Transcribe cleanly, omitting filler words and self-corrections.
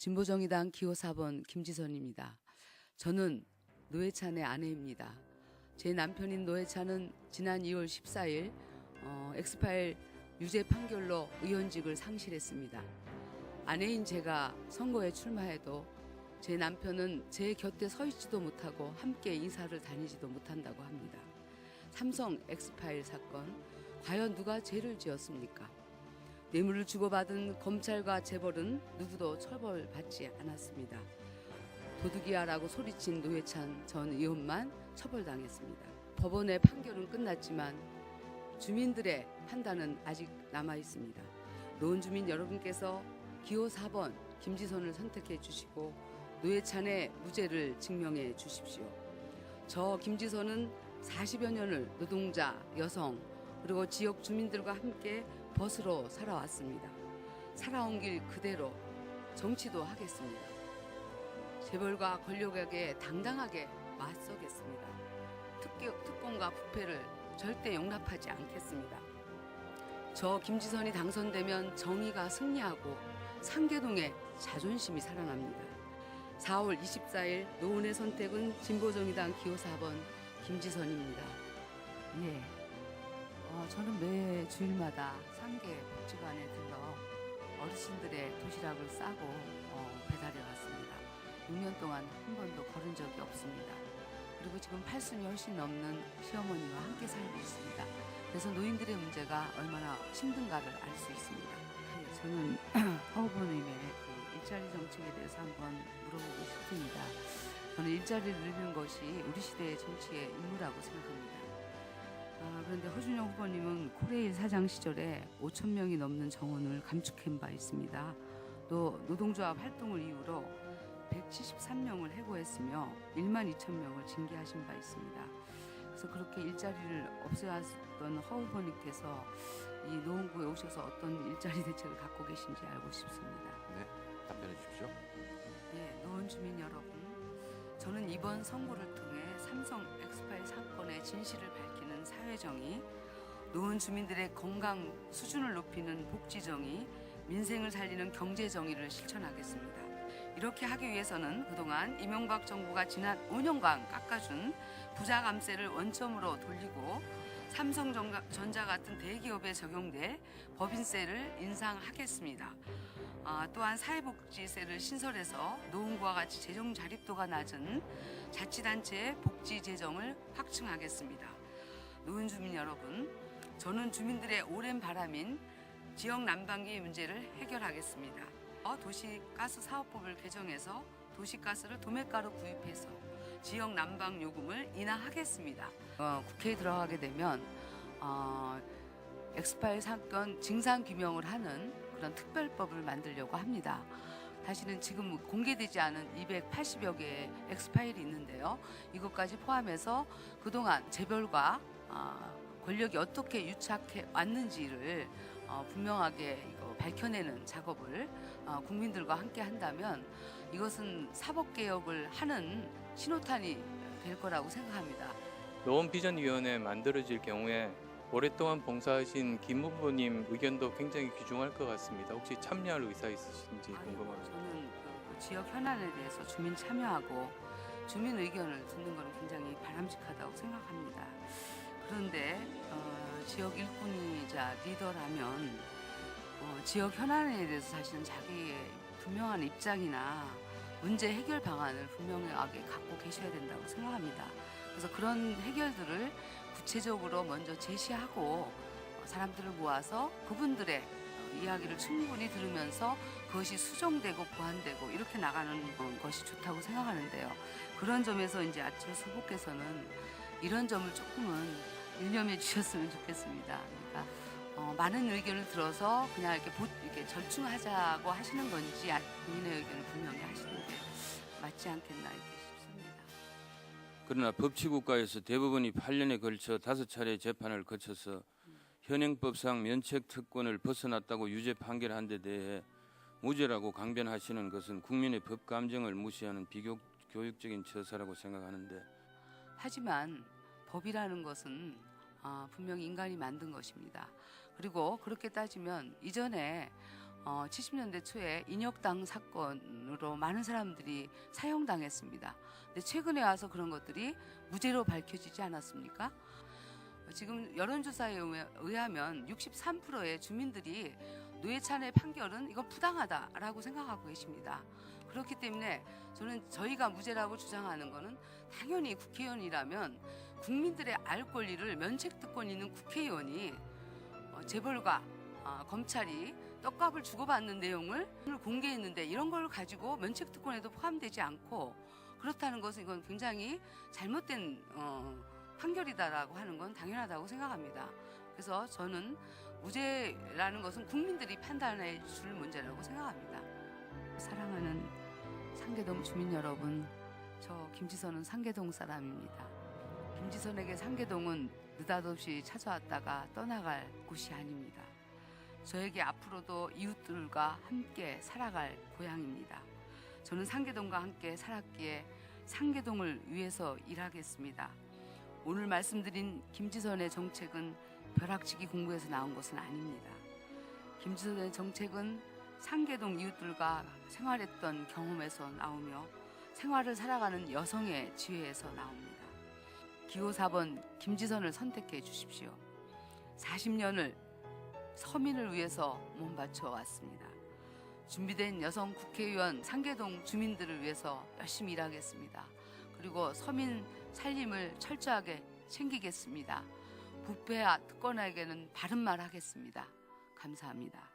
진보정의당 기호 4번 김지선입니다. 저는 노회찬의 아내입니다. 제 남편인 노회찬은 지난 2월 14일 엑스파일 유죄 판결로 의원직을 상실했습니다. 아내인 제가 선거에 출마해도 제 남편은 제 곁에 서 있지도 못하고 함께 인사를 다니지도 못한다고 합니다. 삼성 엑스파일 사건, 과연 누가 죄를 지었습니까? 뇌물을 주고받은 검찰과 재벌은 누구도 처벌받지 않았습니다. 도둑이야라고 소리친 노회찬 전 의원만 처벌당했습니다. 법원의 판결은 끝났지만 주민들의 판단은 아직 남아 있습니다. 노원주민 여러분께서 기호 4번 김지선을 선택해 주시고 노회찬의 무죄를 증명해 주십시오. 저 김지선은 40여 년을 노동자, 여성, 그리고 지역 주민들과 함께 벗으로 살아왔습니다. 살아온 길 그대로 정치도 하겠습니다. 재벌과 권력에게 당당하게 맞서겠습니다. 특권과 부패를 절대 용납하지 않겠습니다. 저 김지선이 당선되면 정의가 승리하고 상계동의 자존심이 살아납니다. 4월 24일 노원의 선택은 진보정의당 기호 4번 김지선입니다. 예. 저는 매 주일마다 상계 복지관에 들러 어르신들의 도시락을 싸고 배달해 왔습니다. 6년 동안 한 번도 걸은 적이 없습니다. 그리고 지금 80이 훨씬 넘는 시어머니와 함께 살고 있습니다. 그래서 노인들의 문제가 얼마나 힘든가를 알 수 있습니다. 네, 저는 허우부님의 일자리 정책에 대해서 한번 물어보고 싶습니다. 저는 일자리를 늘리는 것이 우리 시대의 정치의 임무라고 생각합니다. 그런데 허준영 후보님은 코레일 사장 시절에 5천 명이 넘는 정원을 감축한 바 있습니다. 또 노동조합 활동을 이유로 173명을 해고했으며 1만 2천 명을 징계하신 바 있습니다. 그래서 그렇게 일자리를 없애왔던 허 후보님께서 이 노원구에 오셔서 어떤 일자리 대책을 갖고 계신지 알고 싶습니다. 네, 답변해 주십시오. 네, 노원 주민 여러분, 저는 이번 선거를 통해 삼성 엑스파일 사건의 진실을 밝히는 사회정의, 노원 주민들의 건강 수준을 높이는 복지정의, 민생을 살리는 경제정의를 실천하겠습니다. 이렇게 하기 위해서는 그동안 이명박 정부가 지난 5년간 깎아준 부자 감세를 원점으로 돌리고 삼성전자 같은 대기업에 적용될 법인세를 인상하겠습니다. 또한 사회복지세를 신설해서 노원구와 같이 재정 자립도가 낮은 자치단체의 복지 재정을 확충하겠습니다. 노원 주민 여러분, 저는 주민들의 오랜 바람인 지역 난방기 문제를 해결하겠습니다. 도시가스 사업법을 개정해서 도시가스를 도매가로 구입해서 지역 난방 요금을 인하하겠습니다. 국회에 들어가게 되면 엑스파일 사건 진상 규명을 하는 그런 특별법을 만들려고 합니다. 사실은 지금 공개되지 않은 280여 개의 엑스파일이 있는데요. 이것까지 포함해서 그동안 재벌과 권력이 어떻게 유착해 왔는지를 분명하게 밝혀내는 작업을 국민들과 함께 한다면 이것은 사법개혁을 하는 신호탄이 될 거라고 생각합니다. 노원비전위원회 만들어질 경우에 오랫동안 봉사하신 김 후보님 의견도 굉장히 귀중할 것 같습니다. 혹시 참여할 의사 있으신지 궁금합니다. 저는 지역 현안에 대해서 주민 참여하고 주민 의견을 듣는 것은 굉장히 바람직하다고 생각합니다. 그런데 지역 일꾼이자 리더라면 지역 현안에 대해서 사실은 자기의 분명한 입장이나 문제 해결 방안을 분명하게 갖고 계셔야 된다고 생각합니다. 그래서 그런 해결들을 구체적으로 먼저 제시하고 사람들을 모아서 그분들의 이야기를 충분히 들으면서 그것이 수정되고 보완되고 이렇게 나가는 것이 좋다고 생각하는데요. 그런 점에서 이제 안철수 후보께서는 이런 점을 조금은 유념해 주셨으면 좋겠습니다. 그러니까 많은 의견을 들어서 그냥 이렇게 절충하자고 하시는 건지 본인의 의견을 분명히 하시는 게 맞지 않겠나 이렇게 싶습니다. 그러나 법치국가에서 대법원이 8년에 걸쳐 5차례 재판을 거쳐서 현행법상 면책 특권을 벗어났다고 유죄 판결한 데 대해 무죄라고 강변하시는 것은 국민의 법 감정을 무시하는 비교육적인 처사라고 생각하는데, 하지만 법이라는 것은 분명히 인간이 만든 것입니다. 그리고 그렇게 따지면 이전에 70년대 초에 인혁당 사건으로 많은 사람들이 사형당했습니다. 근데 최근에 와서 그런 것들이 무죄로 밝혀지지 않았습니까? 지금 여론조사에 의하면 63%의 주민들이 노회찬의 판결은 이건 부당하다라고 생각하고 계십니다. 그렇기 때문에 저는 저희가 무죄라고 주장하는 것은 당연히 국회의원이라면 국민들의 알 권리를 면책특권 있는 국회의원이 재벌과 검찰이 떡값을 주고받는 내용을 공개했는데 이런 걸 가지고 면책특권에도 포함되지 않고 그렇다는 것은 이건 굉장히 잘못된 판결이다라고 하는 건 당연하다고 생각합니다. 그래서 저는 무죄라는 것은 국민들이 판단해 줄 문제라고 생각합니다. 사랑하는 상계동 주민 여러분, 저 김지선은 상계동 사람입니다. 김지선에게 상계동은 느닷없이 찾아왔다가 떠나갈 곳이 아닙니다. 저에게 앞으로도 이웃들과 함께 살아갈 고향입니다. 저는 상계동과 함께 살았기에 상계동을 위해서 일하겠습니다. 오늘 말씀드린 김지선의 정책은 벼락치기 공부에서 나온 것은 아닙니다. 김지선의 정책은 상계동 이웃들과 생활했던 경험에서 나오며 생활을 살아가는 여성의 지혜에서 나옵니다. 기호 4번 김지선을 선택해 주십시오. 40년을 서민을 위해서 몸바쳐 왔습니다. 준비된 여성 국회의원 상계동 주민들을 위해서 열심히 일하겠습니다. 그리고 서민 살림을 철저하게 챙기겠습니다. 부패와 특권에게는 바른 말 하겠습니다. 감사합니다.